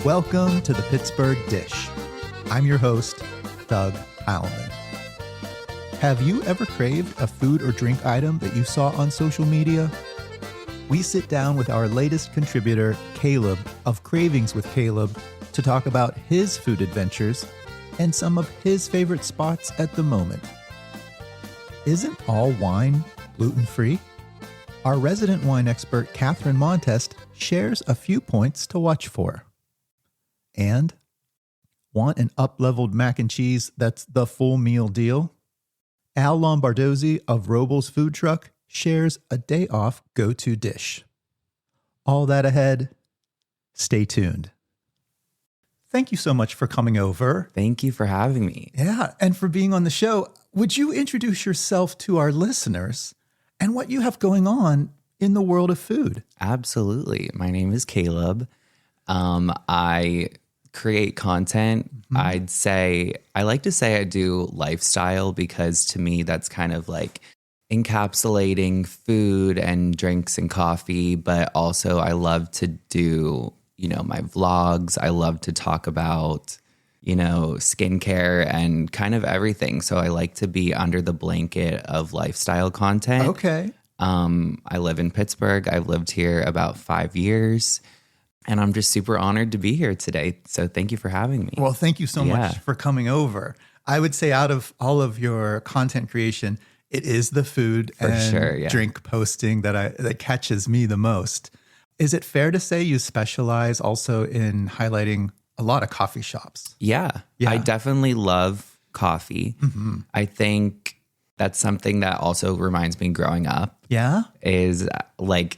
Welcome to the Pittsburgh Dish. I'm your host, Doug Heilman. Have you ever craved a food or drink item that you saw on social media? We sit down with our latest contributor, Caleb, of Cravings with Caleb, to talk about his food adventures and some of his favorite spots at the moment. Isn't all wine gluten-free? Our resident wine expert, Catherine Montest, shares a few points to watch for. And want an up-leveled mac and cheese that's the full meal deal? Al Lombardozzi of Robles Food Truck shares a day-off go-to dish. All that ahead. Stay tuned. Thank you so much for coming over. Thank you for having me. Yeah, and for being on the show. Would you introduce yourself to our listeners and what you have going on in the world of food? Absolutely. My name is Caleb. I create content. I like to say I do lifestyle because to me that's kind of like encapsulating food and drinks and coffee, but also I love to do, my vlogs. I love to talk about, skincare and kind of everything. So I like to be under the blanket of lifestyle content. Okay. I live in Pittsburgh. I've lived here about 5 years. And I'm just super honored to be here today. So thank you for having me. Well, thank you so much for coming over. I would say out of all of your content creation, it is the food and drink posting that catches me the most. Is it fair to say you specialize also in highlighting a lot of coffee shops? Yeah. I definitely love coffee. Mm-hmm. I think that's something that also reminds me growing up. Yeah. Is like,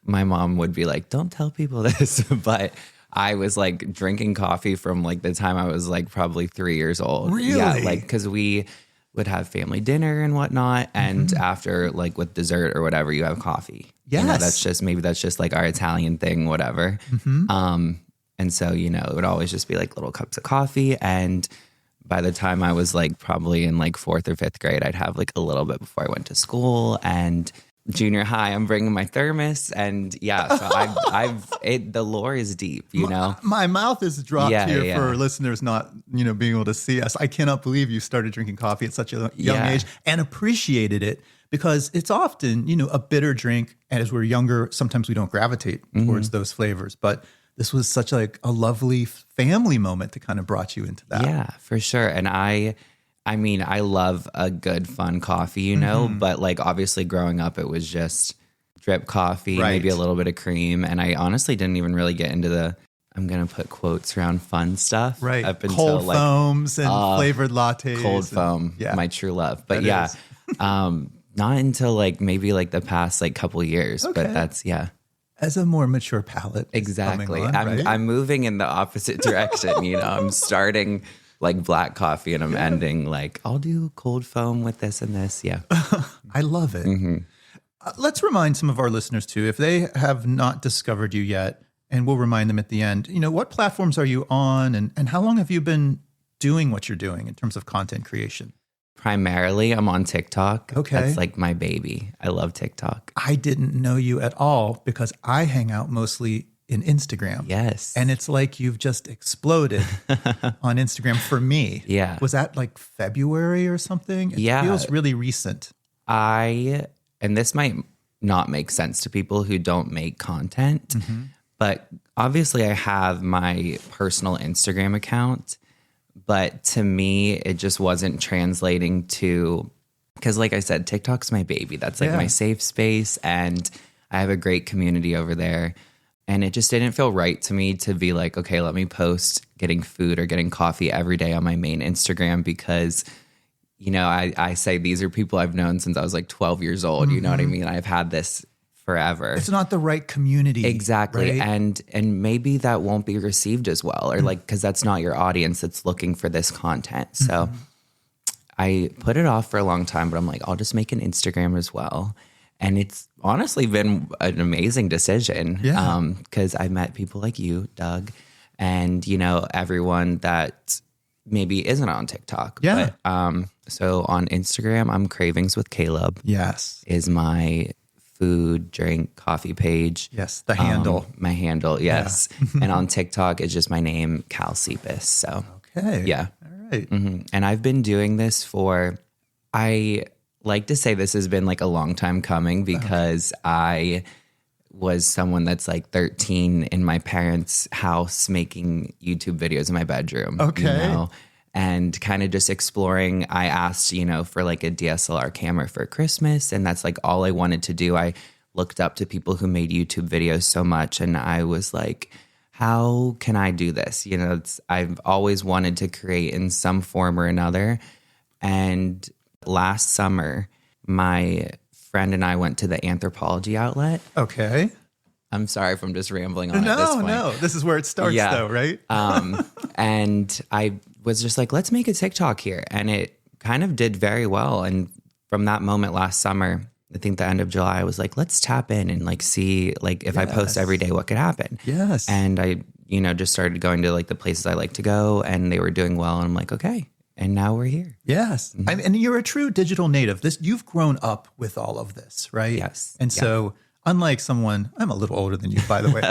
my mom would be like, don't tell people this, but I was like drinking coffee from like the time I was like probably 3 years old. Really? Yeah, like because we would have family dinner and whatnot. And after like with dessert or whatever, you have coffee. Yes. That's just like our Italian thing, whatever. Mm-hmm. And so, it would always just be like little cups of coffee. And by the time I was like probably in like 4th or 5th grade, I'd have like a little bit before I went to school. And junior high, I'm bringing my thermos, and so the lore is deep, My mouth is dropped here for listeners not, being able to see us. I cannot believe you started drinking coffee at such a young age and appreciated it because it's often, a bitter drink. And as we're younger, sometimes we don't gravitate towards those flavors. But this was such like a lovely family moment that kind of brought you into that. Yeah, for sure. And I love a good, fun coffee, but like obviously growing up, it was just drip coffee, maybe a little bit of cream. And I honestly didn't even really get into I'm going to put quotes around fun stuff. Right. Up until cold foams and flavored lattes. Cold foam, my true love. But not until like maybe like the past like couple years, but that's, As a more mature palate. Exactly. On, I'm moving in the opposite direction, I'm starting like black coffee and I'm ending like, I'll do cold foam with this and this. Yeah. I love it. Mm-hmm. Let's remind some of our listeners too, if they have not discovered you yet, and we'll remind them at the end, what platforms are you on and how long have you been doing what you're doing in terms of content creation? Primarily, I'm on TikTok. Okay. That's like my baby. I love TikTok. I didn't know you at all because I hang out mostly in Instagram. Yes. And it's like you've just exploded on Instagram for me. Yeah. Was that like February or something? It feels really recent. And this might not make sense to people who don't make content, but obviously I have my personal Instagram account, but to me, it just wasn't translating to, because like I said, TikTok's my baby. That's like my safe space and I have a great community over there. And it just didn't feel right to me to be like, okay, let me post getting food or getting coffee every day on my main Instagram because, I say these are people I've known since I was like 12 years old. You know what I mean? I've had this forever. It's not the right community. Exactly. Right? And maybe that won't be received as well or like, because that's not your audience that's looking for this content. So I put it off for a long time, but I'm like, I'll just make an Instagram as well. And it's honestly been an amazing decision because I met people like you, Doug, and, everyone that maybe isn't on TikTok. Yeah. But, so on Instagram, I'm Cravings with Caleb. Yes. Is my food, drink, coffee page. Yes, the handle. My handle, yes. And on TikTok, it's just my name, Cal Cepas. So, okay. yeah. All right. And I've been doing this I like to say this has been like a long time coming because I was someone that's like 13 in my parents' house making YouTube videos in my bedroom. Okay. And kind of just exploring. I asked, for like a DSLR camera for Christmas, and that's like all I wanted to do. I looked up to people who made YouTube videos so much, and I was like, how can I do this? I've always wanted to create in some form or another. And last summer, my friend and I went to the anthropology outlet. Okay. I'm sorry if I'm just rambling on at this point. No. This is where it starts though, right? And I was just like, let's make a TikTok here. And it kind of did very well. And from that moment last summer, I think the end of July, I was like, let's tap in and like see like if I post every day, what could happen? Yes. And I, just started going to like the places I like to go, and they were doing well. And I'm like, okay. And now we're here. Yes. And you're a true digital native. You've grown up with all of this, right? Yes. And so unlike someone, I'm a little older than you, by the way,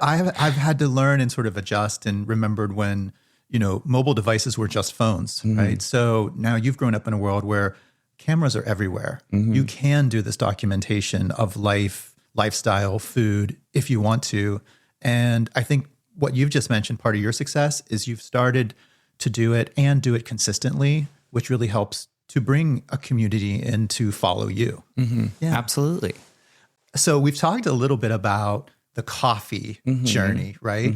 I've had to learn and sort of adjust and remembered when, mobile devices were just phones, right? So now you've grown up in a world where cameras are everywhere. You can do this documentation of life, lifestyle, food, if you want to. And I think what you've just mentioned, part of your success is you've started to do it and do it consistently, which really helps to bring a community in to follow you. Yeah. Absolutely. So we've talked a little bit about the coffee journey, right?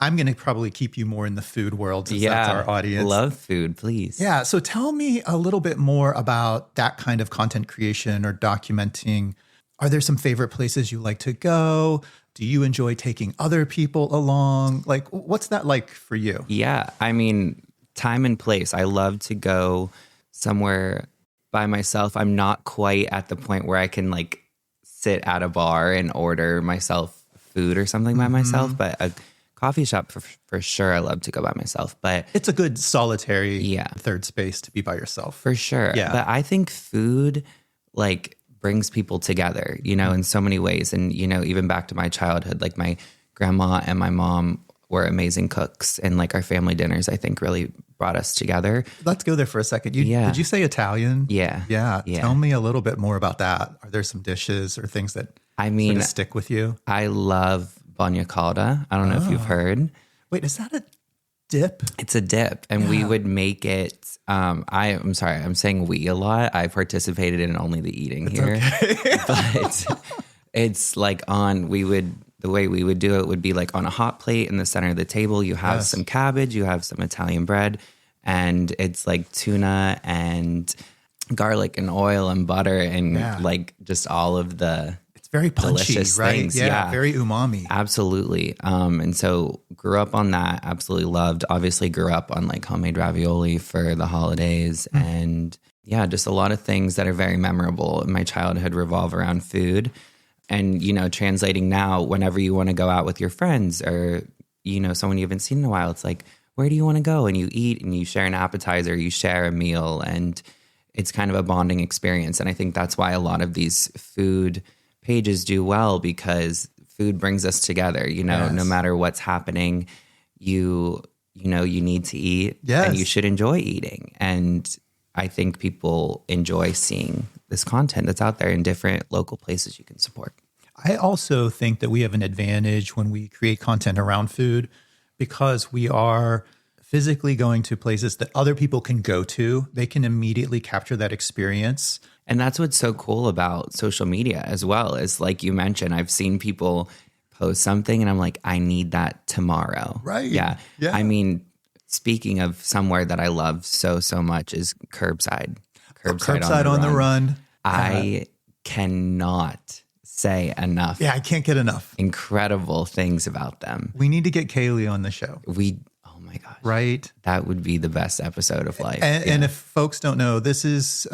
I'm going to probably keep you more in the food world since that's our audience. Love food, please. Yeah. So tell me a little bit more about that kind of content creation or documenting. Are there some favorite places you like to go? Do you enjoy taking other people along? Like, what's that like for you? Yeah. I mean, time and place. I love to go somewhere by myself. I'm not quite at the point where I can like sit at a bar and order myself food or something by myself, but a coffee shop for sure. I love to go by myself, but it's a good solitary third space to be by yourself. For sure. Yeah. But I think food like brings people together, in so many ways. And, even back to my childhood, like my grandma and my mom were amazing cooks, and like our family dinners, I think really brought us together. Let's go there for a second. Did you say Italian? Yeah. Tell me a little bit more about that. Are there some dishes or things that sort of stick with you? I love bagna calda. I don't know if you've heard. Wait, is that a dip? It's a dip, and we would make it. I'm sorry, I'm saying we a lot. I participated in only the eating here, okay. But it's like the way we would do it would be like on a hot plate in the center of the table. You have some cabbage, you have some Italian bread, and it's like tuna and garlic and oil and butter and like just all of the very punchy, delicious right? things. Yeah, very umami. Absolutely. And so grew up on that. Absolutely loved. Obviously grew up on like homemade ravioli for the holidays. And just a lot of things that are very memorable in my childhood revolve around food. And, translating now, whenever you want to go out with your friends or, someone you haven't seen in a while, it's like, where do you want to go? And you eat and you share an appetizer, you share a meal, and it's kind of a bonding experience. And I think that's why a lot of these food pages do well, because food brings us together, no matter what's happening, you need to eat and you should enjoy eating. And I think people enjoy seeing this content that's out there in different local places you can support. I also think that we have an advantage when we create content around food because we are physically going to places that other people can go to. They can immediately capture that experience. And that's what's so cool about social media as well, is like you mentioned, I've seen people post something and I'm like, I need that tomorrow. Right. Yeah. I mean, speaking of somewhere that I love so much is Curbside. Curbside on the run. I cannot say enough. Yeah, I can't get enough. Incredible things about them. We need to get Kaylee on the show. Oh my gosh. Right. That would be the best episode of life. And if folks don't know, this is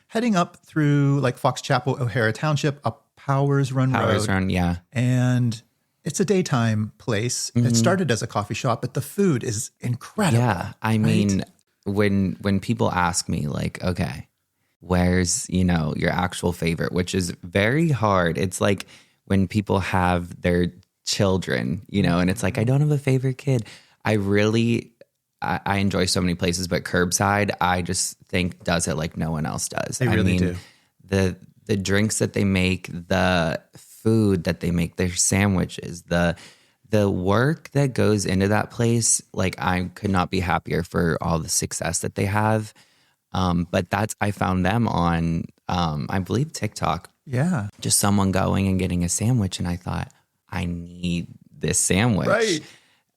heading up through like Fox Chapel, O'Hara Township, up Powers Run Road. Powers Run, yeah. And it's a daytime place. It started as a coffee shop, but the food is incredible. Yeah. I mean, when people ask me like, okay, where's, your actual favorite, which is very hard. It's like when people have their children, and it's like, I don't have a favorite kid. I enjoy so many places, but Curbside, I just think does it like no one else does. They really do. The drinks that they make, the food that they make, their sandwiches, the work that goes into that place, like I could not be happier for all the success that they have. But I found them on, I believe TikTok. Yeah. Just someone going and getting a sandwich. And I thought, I need this sandwich. Right.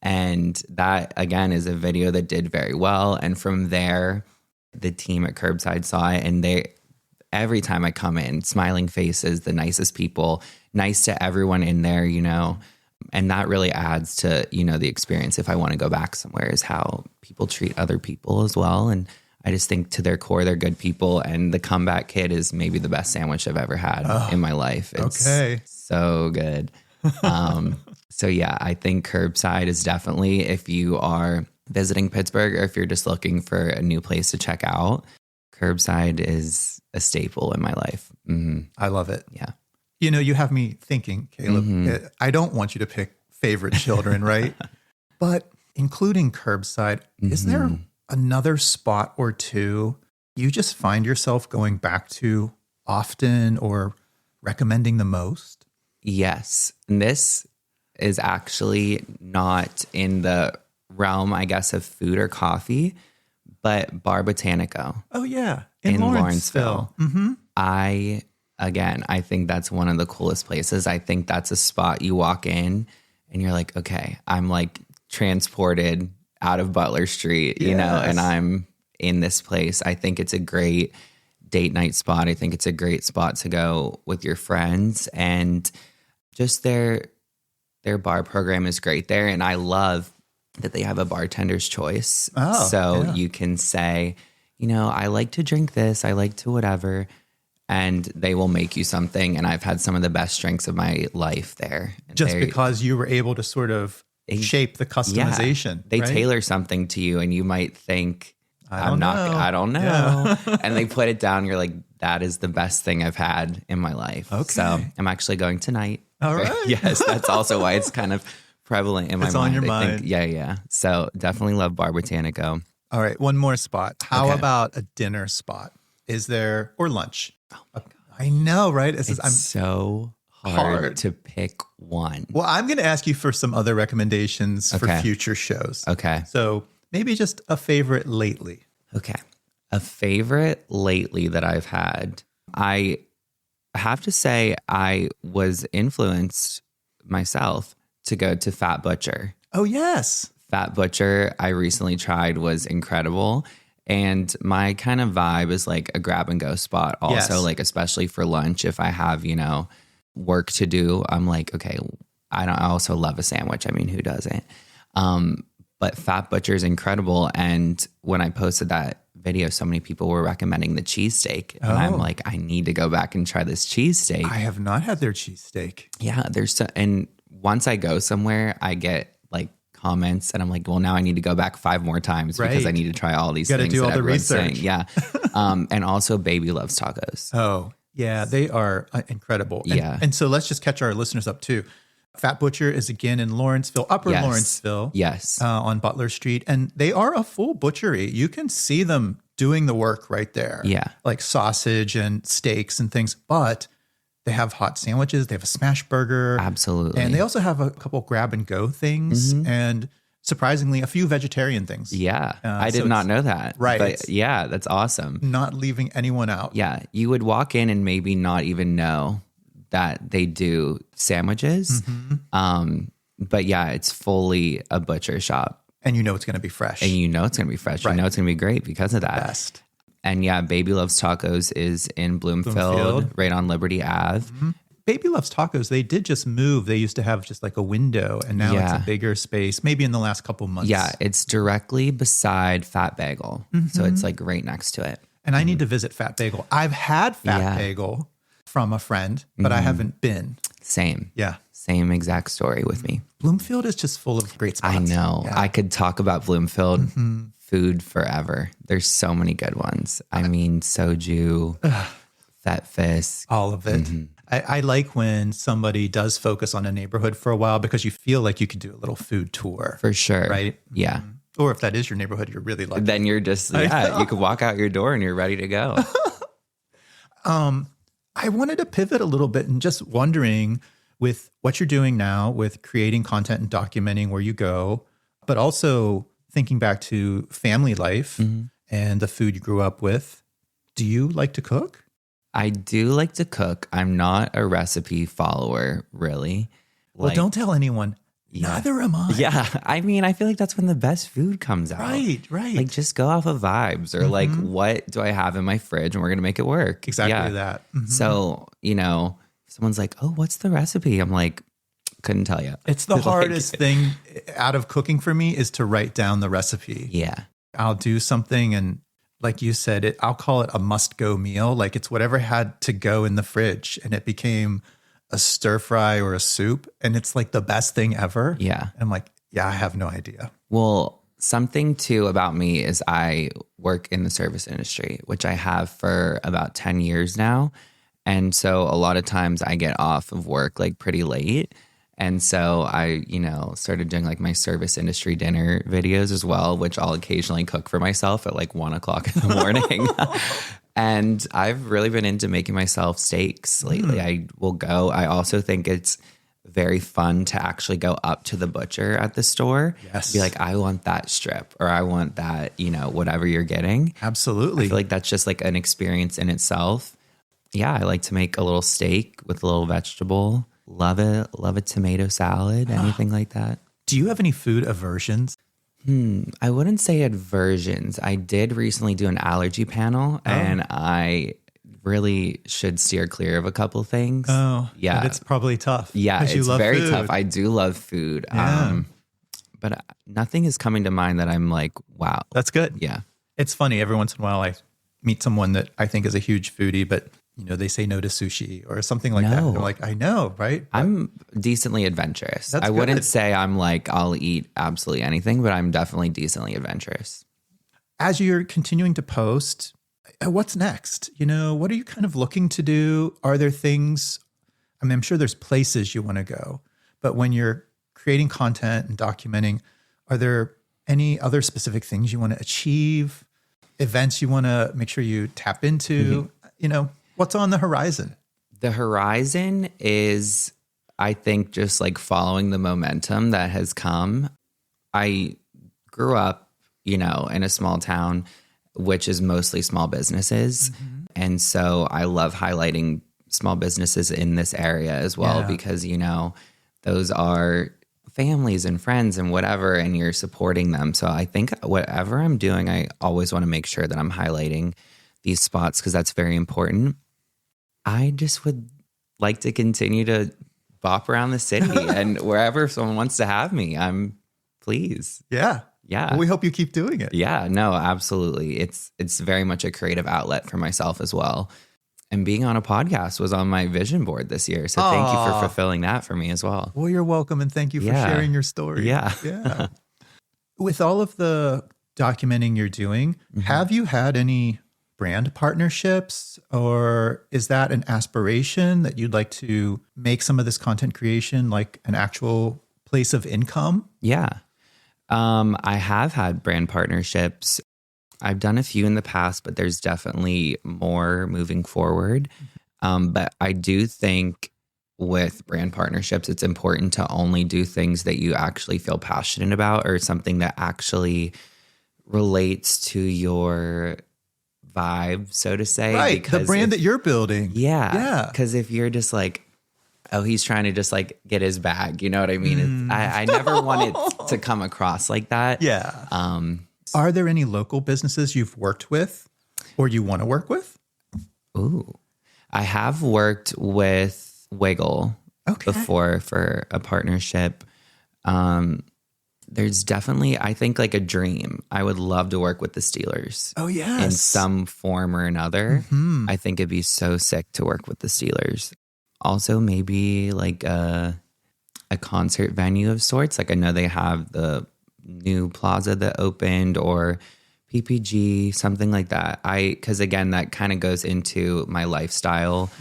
And that, again, is a video that did very well. And from there, the team at Curbside saw it. And every time I come in, smiling faces, the nicest people, nice to everyone in there, And that really adds to, the experience if I want to go back somewhere, is how people treat other people as well. And I just think to their core, they're good people. And the Comeback Kid is maybe the best sandwich I've ever had in my life. It's so good. So yeah, I think Curbside is definitely, if you are visiting Pittsburgh or if you're just looking for a new place to check out, Curbside is a staple in my life. Mm-hmm. I love it. Yeah. You have me thinking, Caleb, I don't want you to pick favorite children, right? But including Curbside, is there another spot or two you just find yourself going back to often or recommending the most? Yes. And this is actually not in the realm, I guess, of food or coffee, but Bar Botanico. Oh, yeah. In Lawrenceville. Mm-hmm. I think that's one of the coolest places. I think that's a spot you walk in and you're like, okay, I'm like transported out of Butler Street, and I'm in this place. I think it's a great date night spot. I think it's a great spot to go with your friends, and just their bar program is great there. And I love that they have a bartender's choice. You can say, I like to drink this, I like to whatever, and they will make you something. And I've had some of the best drinks of my life there. Just because you were able to sort of shape the customization. Yeah, they tailor something to you and you might think, I don't know. Yeah. And they put it down. You're like, that is the best thing I've had in my life. Okay. So I'm actually going tonight. All right. Yes. That's also why it's kind of prevalent in my mind. It's on your mind. Yeah. So definitely love Bar Botanico. All right. One more spot. How about a dinner spot? Is there, or lunch? Oh my God. I know, right? It's so hard to pick one. Well, I'm going to ask you for some other recommendations for future shows. Okay. So maybe just a favorite lately. Okay. A favorite lately that I've had. I have to say I was influenced myself to go to Fat Butcher. Oh, yes. Fat Butcher, I recently tried, was incredible. And my kind of vibe is like a grab and go spot also, like especially for lunch. If I have, work to do, I'm like, okay, I also love a sandwich. I mean, who doesn't? But Fat Butcher is incredible. And when I posted that video, so many people were recommending the cheesesteak. And I'm like, I need to go back and try this cheesesteak. I have not had their cheesesteak. Yeah, and once I go somewhere, I get like comments and I'm like, well, now I need to go back 5 more times because I need to try all these things. Got to do all the research. Yeah. And also Baby loves tacos. Oh, yeah. They are incredible. And so let's just catch our listeners up too. Fat Butcher is again in Lawrenceville, Upper Lawrenceville. Yes. On Butler Street. And they are a full butchery. You can see them doing the work right there. Yeah. Like sausage and steaks and things. But they have hot sandwiches. They have a smash burger. Absolutely. And they also have a couple grab and go things. And surprisingly, a few vegetarian things. Yeah. I did not know that. Right. But yeah, that's awesome. Not leaving anyone out. Yeah. You would walk in and maybe not even know that they do sandwiches. But yeah, it's fully a butcher shop. And you know it's going to be fresh. And you know it's going to be fresh. Right. You know it's going to be great because of that. Best. And yeah, Baby Loves Tacos is in Bloomfield. Right on Liberty Ave. Baby Loves Tacos, they did just move. They used to have just like a window and now it's a bigger space, maybe in the last couple months. Yeah, it's directly beside Fat Bagel. So it's like right next to it. And I need to visit Fat Bagel. I've had Fat Bagel from a friend, but I haven't been. Same. Yeah. Same exact story with me. Bloomfield is just full of great spots. I know. Yeah. I could talk about Bloomfield food forever. There's so many good ones. I mean, soju, fat fisk. All of it. Mm-hmm. I like when somebody does focus on a neighborhood for a while because you feel like you could do a little food tour. For sure. Right? Yeah. Mm-hmm. Or if that is your neighborhood, you're really lucky. Then you're just, you could walk out your door and you're ready to go. I wanted to pivot a little bit and just wondering with what you're doing now with creating content and documenting where you go, but also thinking back to family life and the food you grew up with. Do you like to cook? I do like to cook. I'm not a recipe follower, really. Well, don't tell anyone. Yeah. Neither am I. Yeah. I mean, I feel like that's when the best food comes out. Right. Like, just go off of vibes or like, what do I have in my fridge and we're going to make it work. Exactly that. Mm-hmm. So, someone's like, oh, what's the recipe? I'm like, couldn't tell you. It's the hardest thing out of cooking for me is to write down the recipe. Yeah. I'll do something and like you said, I'll call it a must-go meal. Like it's whatever had to go in the fridge and it became a stir fry or a soup. And it's like the best thing ever. Yeah. And I'm like, yeah, I have no idea. Well, something too about me is I work in the service industry, which I have for about 10 years now. And so a lot of times I get off of work like pretty late. And so I, started doing like my service industry dinner videos as well, which I'll occasionally cook for myself at like 1:00 in the morning. And I've really been into making myself steaks lately. I also think it's very fun to actually go up to the butcher at the store. Yes. Be like, I want that strip or I want that, whatever you're getting. Absolutely. I feel like that's just like an experience in itself. Yeah, I like to make a little steak with a little vegetable. Love it. Love a tomato salad, anything like that. Do you have any food aversions? I wouldn't say aversions. I did recently do an allergy panel and I really should steer clear of a couple things. Oh, yeah. It's probably tough. Yeah, it's very food. tough. I do love food. Yeah. But nothing is coming to mind that I'm like, wow. That's good. Yeah. It's funny. Every once in a while, I meet someone that I think is a huge foodie, but they say no to sushi or something like that. And I'm like, I know, right? But I'm decently adventurous. That's I wouldn't good. say I'm like, I'll eat absolutely anything, but I'm definitely decently adventurous. As you're continuing to post, what's next? What are you kind of looking to do? Are there things, I'm sure there's places you want to go, but when you're creating content and documenting, are there any other specific things you want to achieve? Events you want to make sure you tap into? What's on the horizon? The horizon is, I think, just like following the momentum that has come. I grew up, in a small town, which is mostly small businesses. Mm-hmm. And so I love highlighting small businesses in this area as well, because, those are families and friends and whatever, and you're supporting them. So I think whatever I'm doing, I always want to make sure that I'm highlighting these spots because that's very important. I just would like to continue to bop around the city and wherever someone wants to have me, I'm please. Yeah. Yeah. Well, we hope you keep doing it. Yeah, no, absolutely. It's very much a creative outlet for myself as well. And being on a podcast was on my vision board this year. So thank you for fulfilling that for me as well. Well, you're welcome. And thank you for sharing your story. Yeah. Yeah. With all of the documenting you're doing, have you had any brand partnerships, or is that an aspiration that you'd like to make some of this content creation like an actual place of income? Yeah. I have had brand partnerships. I've done a few in the past, but there's definitely more moving forward. But I do think with brand partnerships, it's important to only do things that you actually feel passionate about or something that actually relates to your vibe, so to say. Right. The brand that you're building. Yeah. Yeah. Because if you're just like, oh, he's trying to just like get his bag, you know what I mean? I never want it to come across like that. Yeah. Are there any local businesses you've worked with or you want to work with? Ooh, I have worked with Wiggle before for a partnership. There's definitely, I think, like a dream. I would love to work with the Steelers. Oh, yes. In some form or another. I think it'd be so sick to work with the Steelers. Also, maybe like a concert venue of sorts. Like I know they have the new plaza that opened, or PPG, something like that. Because again, that kind of goes into my lifestyle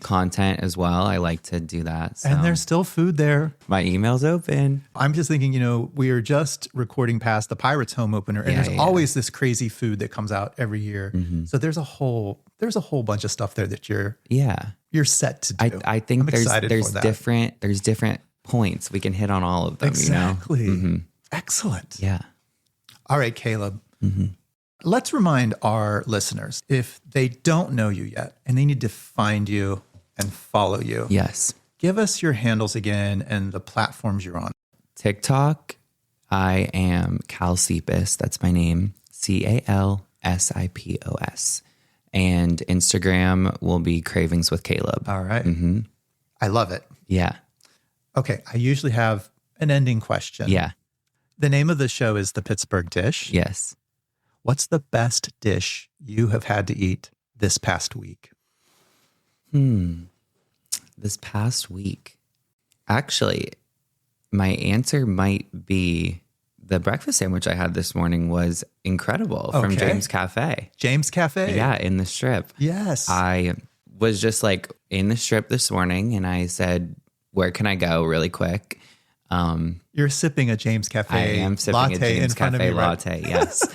content as well. I like to do that. So. And there's still food there. My email's open. I'm just thinking, we are just recording past the Pirates home opener, and there's always this crazy food that comes out every year. Mm-hmm. So there's a whole bunch of stuff there that you're set to do. I think there's different points. We can hit on all of them. Exactly. Mm-hmm. Excellent. Yeah. All right, Caleb. Mm-hmm. Let's remind our listeners, if they don't know you yet and they need to find you and follow you. Yes. Give us your handles again and the platforms you're on. TikTok, I am Calsipos. That's my name. Calsipos. And Instagram will be Cravings with Caleb. All right. Mm-hmm. I love it. Yeah. Okay. I usually have an ending question. Yeah. The name of the show is The Pittsburgh Dish. Yes. What's the best dish you have had to eat this past week? This past week. Actually, my answer might be the breakfast sandwich I had this morning was incredible from James Cafe. James Cafe? Yeah, in the Strip. Yes. I was just like in the Strip this morning and I said, where can I go really quick? You're sipping a James Cafe latte. I am sipping a James Cafe latte, yes.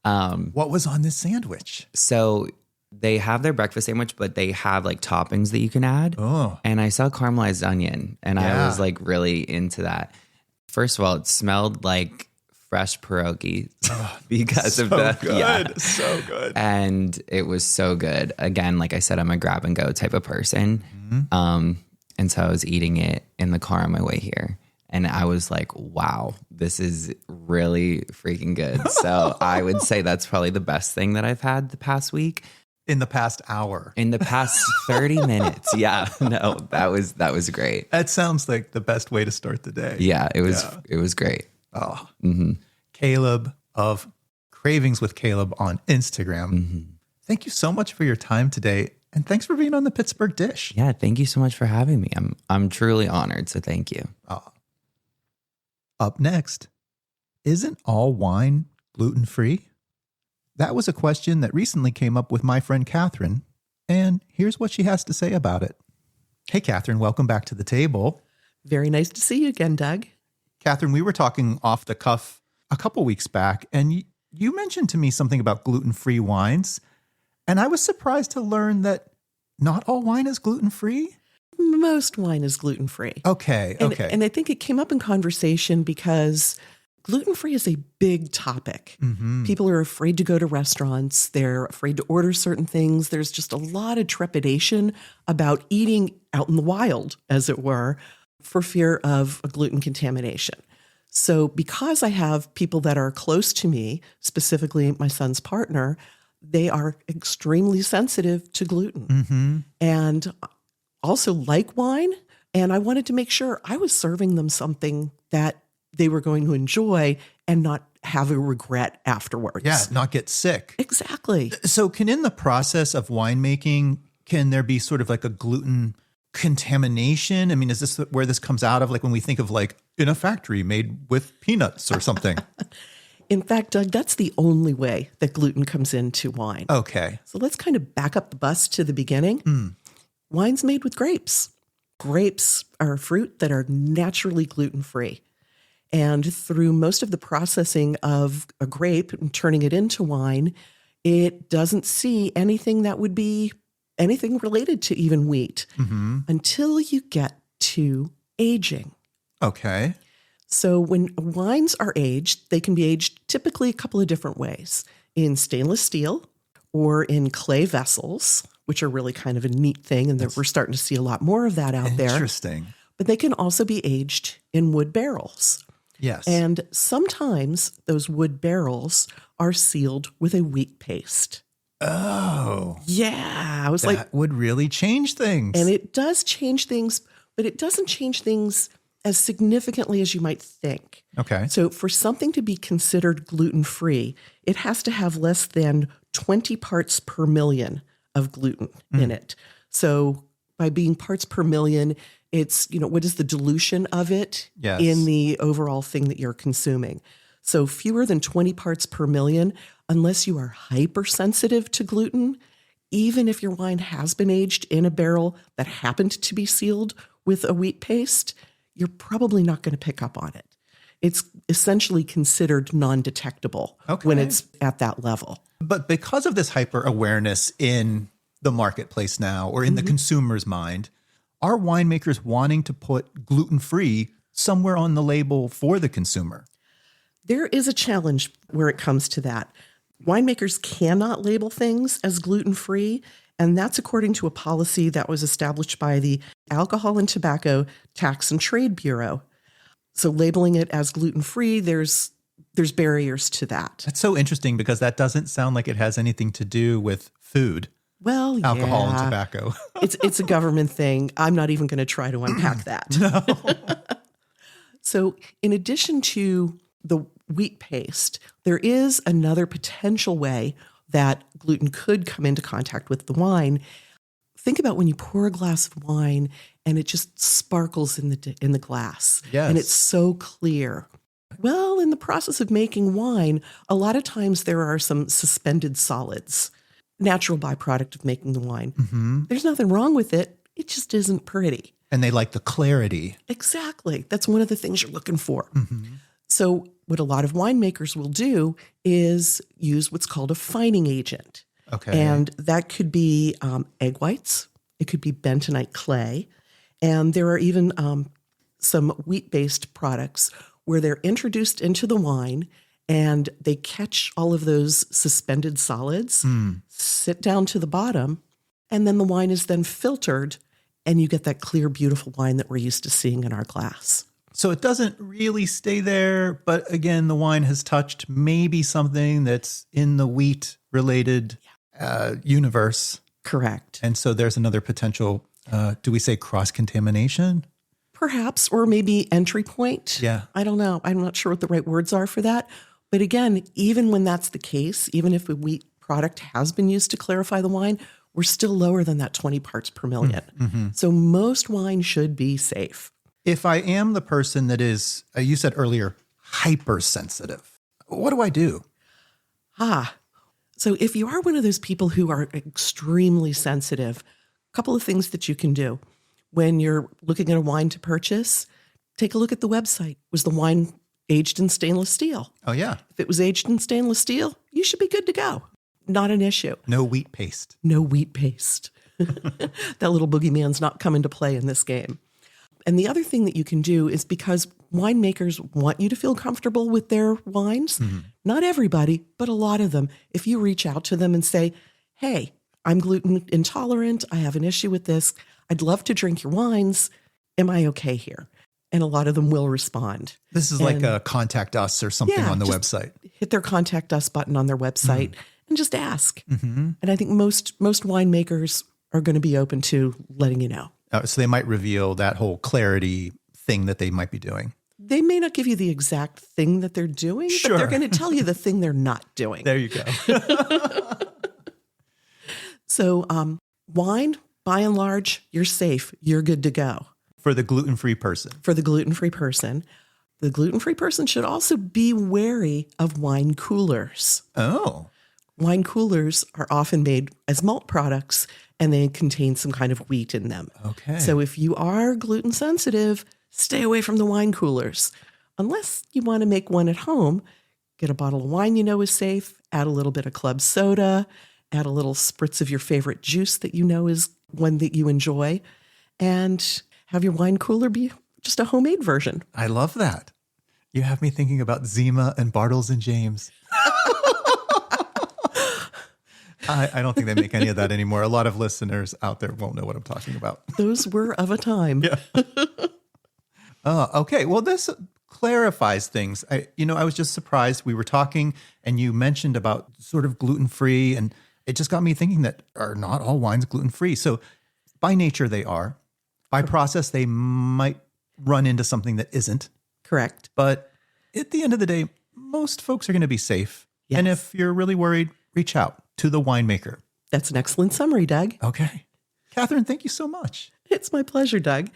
What was on this sandwich? So they have their breakfast sandwich, but they have like toppings that you can add. Oh. And I saw caramelized onion and I was like really into that. First of all, it smelled like fresh pierogi because of the good. Yeah. So good. And it was so good. Again, like I said, I'm a grab and go type of person. Mm-hmm. And so I was eating it in the car on my way here. And I was like, wow, this is really freaking good. So I would say that's probably the best thing that I've had the past week. In the past hour. In the past 30 minutes. Yeah. No, that was great. That sounds like the best way to start the day. Yeah, it was great. Oh. Mm-hmm. Caleb of Cravings with Caleb on Instagram. Mm-hmm. Thank you so much for your time today. And thanks for being on the Pittsburgh Dish. Yeah, thank you so much for having me. I'm truly honored. So thank you. Oh. Up next, isn't all wine gluten-free? That was a question that recently came up with my friend Catherine, and here's what she has to say about it. Hey, Catherine, welcome back to the table. Very nice to see you again, Doug. Catherine, we were talking off the cuff a couple weeks back, and you mentioned to me something about gluten-free wines, and I was surprised to learn that not all wine is gluten-free. Most wine is gluten-free. Okay. And I think it came up in conversation because gluten-free is a big topic. Mm-hmm. People are afraid to go to restaurants. They're afraid to order certain things. There's just a lot of trepidation about eating out in the wild, as it were, for fear of a gluten contamination. So because I have people that are close to me, specifically my son's partner, they are extremely sensitive to gluten. Mm-hmm. And also like wine, and I wanted to make sure I was serving them something that they were going to enjoy and not have a regret afterwards. Yeah, not get sick. Exactly. So in the process of winemaking, can there be sort of like a gluten contamination? I mean, is this where this comes out of, like when we think of like in a factory made with peanuts or something? In fact, Doug, that's the only way that gluten comes into wine. Okay. So let's kind of back up the bus to the beginning. Wine's made with grapes. Grapes are a fruit that are naturally gluten-free. And through most of the processing of a grape and turning it into wine, it doesn't see anything that would be anything related to even wheat until you get to aging. Okay. So when wines are aged, they can be aged typically a couple of different ways. In stainless steel or in clay vessels, which are really kind of a neat thing, and we're starting to see a lot more of that out there. Interesting. But they can also be aged in wood barrels. Yes. And sometimes those wood barrels are sealed with a wheat paste. Oh. Yeah. I was that would really change things. And it does change things, but it doesn't change things as significantly as you might think. Okay. So for something to be considered gluten-free, it has to have less than 20 parts per million of gluten in it. So by being parts per million, it's, what is the dilution of it in the overall thing that you're consuming? So fewer than 20 parts per million, unless you are hypersensitive to gluten, even if your wine has been aged in a barrel that happened to be sealed with a wheat paste, you're probably not going to pick up on it. It's essentially considered non-detectable when it's at that level. But because of this hyper awareness in the marketplace now, or in the consumer's mind, are winemakers wanting to put gluten-free somewhere on the label for the consumer? There is a challenge where it comes to that. Winemakers cannot label things as gluten-free, and that's according to a policy that was established by the Alcohol and Tobacco Tax and Trade Bureau. So labeling it as gluten-free, there's barriers to that. That's so interesting because that doesn't sound like it has anything to do with food. Well, yeah. Alcohol and tobacco. It's a government thing. I'm not even going to try to unpack that. No. So in addition to the wheat paste, there is another potential way that gluten could come into contact with the wine. Think about when you pour a glass of wine and it just sparkles in the glass. Yes. And it's so clear. Well, in the process of making wine, a lot of times there are some suspended solids, natural byproduct of making the wine. Mm-hmm. There's nothing wrong with it. It just isn't pretty. And they like the clarity. Exactly. That's one of the things you're looking for. Mm-hmm. So what a lot of winemakers will do is use what's called a fining agent. Okay. And that could be egg whites. It could be bentonite clay. And there are even some wheat-based products where they're introduced into the wine and they catch all of those suspended solids, sit down to the bottom, and then the wine is then filtered and you get that clear, beautiful wine that we're used to seeing in our glass. So it doesn't really stay there, but again, the wine has touched maybe something that's in the wheat-related universe. Correct. And so there's another potential, do we say cross-contamination? Perhaps, or maybe entry point. Yeah. I don't know. I'm not sure what the right words are for that. But again, even when that's the case, even if a wheat product has been used to clarify the wine, we're still lower than that 20 parts per million. Mm-hmm. So most wine should be safe. If I am the person that is, you said earlier, hypersensitive, what do I do? So if you are one of those people who are extremely sensitive, a couple of things that you can do. When you're looking at a wine to purchase, take a look at the website. Was the wine aged in stainless steel? Oh, yeah. If it was aged in stainless steel, you should be good to go. Not an issue. No wheat paste. No wheat paste. That little boogeyman's not come into play in this game. And the other thing that you can do is, because winemakers want you to feel comfortable with their wines, not everybody, but a lot of them, if you reach out to them and say, hey, I'm gluten intolerant, I have an issue with this, I'd love to drink your wines, am I okay here? And a lot of them will respond. This is like a contact us or something on the website. Hit their contact us button on their website and just ask. Mm-hmm. And I think most winemakers are going to be open to letting you know. So they might reveal that whole clarity thing that they might be doing. They may not give you the exact thing that they're doing, but they're going to tell you the thing they're not doing. There you go. So wine, by and large, you're safe. You're good to go. For the gluten-free person. For the gluten-free person. The gluten-free person should also be wary of wine coolers. Oh. Wine coolers are often made as malt products, and they contain some kind of wheat in them. Okay. So if you are gluten sensitive, stay away from the wine coolers. Unless you want to make one at home, get a bottle of wine you know is safe, add a little bit of club soda, add a little spritz of your favorite juice that you know is one that you enjoy, and have your wine cooler be just a homemade version. I love that. You have me thinking about Zima and Bartles and James. I don't think they make any of that anymore. A lot of listeners out there won't know what I'm talking about. Those were of a time. Yeah. Okay. Well, this clarifies things. I was just surprised. We were talking and you mentioned about sort of gluten-free, and it just got me thinking that are not all wines gluten-free. So by nature they are. By process, they might run into something that isn't. Correct. But at the end of the day, most folks are going to be safe. Yes. And if you're really worried, reach out to the winemaker. That's an excellent summary, Doug. Okay. Catherine, thank you so much. It's my pleasure, Doug.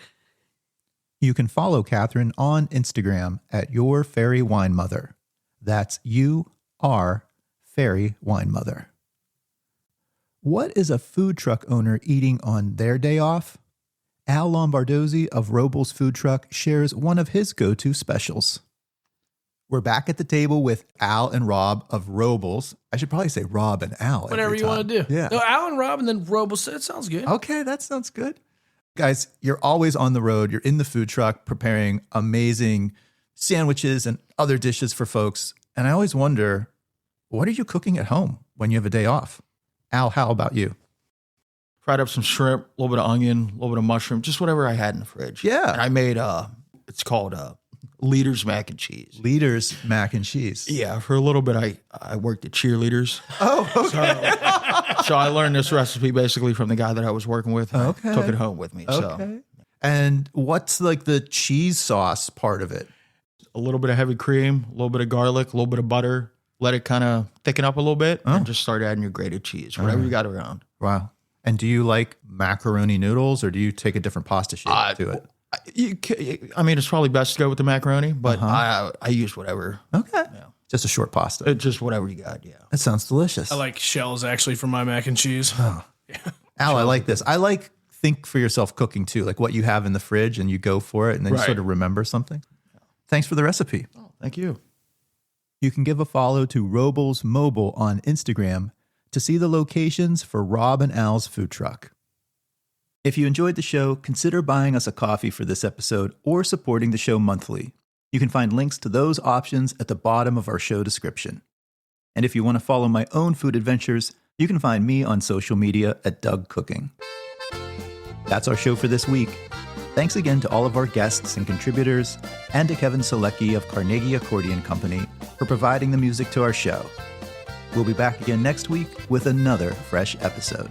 You can follow Catherine on Instagram at Your Fairy Wine Mother. That's UR fairy wine mother. What is a food truck owner eating on their day off? Al Lombardozzi of Robles Food Truck shares one of his go-to specials. We're back at the table with Al and Rob of Robles. I should probably say Rob and Al. Whatever you want to do. Yeah. No, Al and Rob and then Robles. That sounds good. Okay, that sounds good. Guys, you're always on the road. You're in the food truck preparing amazing sandwiches and other dishes for folks. And I always wonder, what are you cooking at home when you have a day off? Al, how about you? Fried up some shrimp, a little bit of onion, a little bit of mushroom, just whatever I had in the fridge. Yeah. And I made, it's called Leaders Mac and Cheese. Leaders Mac and Cheese. Yeah, for a little bit, I worked at Cheerleaders. Oh, okay. So I learned this recipe basically from the guy that I was working with. And Okay. I took it home with me. Okay. So And what's like the cheese sauce part of it? a little bit of heavy cream, a little bit of garlic, a little bit of butter. Let it kind of thicken up a little bit and just start adding your grated cheese, whatever you got around. Wow. And do you like macaroni noodles or do you take a different pasta shape to it? I mean, it's probably best to go with the macaroni, but I use whatever. Okay. Just a short pasta. Just whatever you got, yeah. That sounds delicious. I like shells actually for my mac and cheese. Al, I like this. I like think for yourself cooking too, like what you have in the fridge and you go for it and then you Right. sort of remember something. Thanks for the recipe. Oh, thank you. You can give a follow to Robles Mobile on Instagram to see the locations for Rob and Al's food truck. If you enjoyed the show, consider buying us a coffee for this episode or supporting the show monthly. You can find links to those options at the bottom of our show description. And if you want to follow my own food adventures, you can find me on social media at Doug Cooking. That's our show for this week. Thanks again to all of our guests and contributors, and to Kevin Selecki of Carnegie Accordion Company for providing the music to our show. We'll be back again next week with another fresh episode.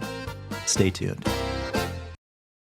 Stay tuned.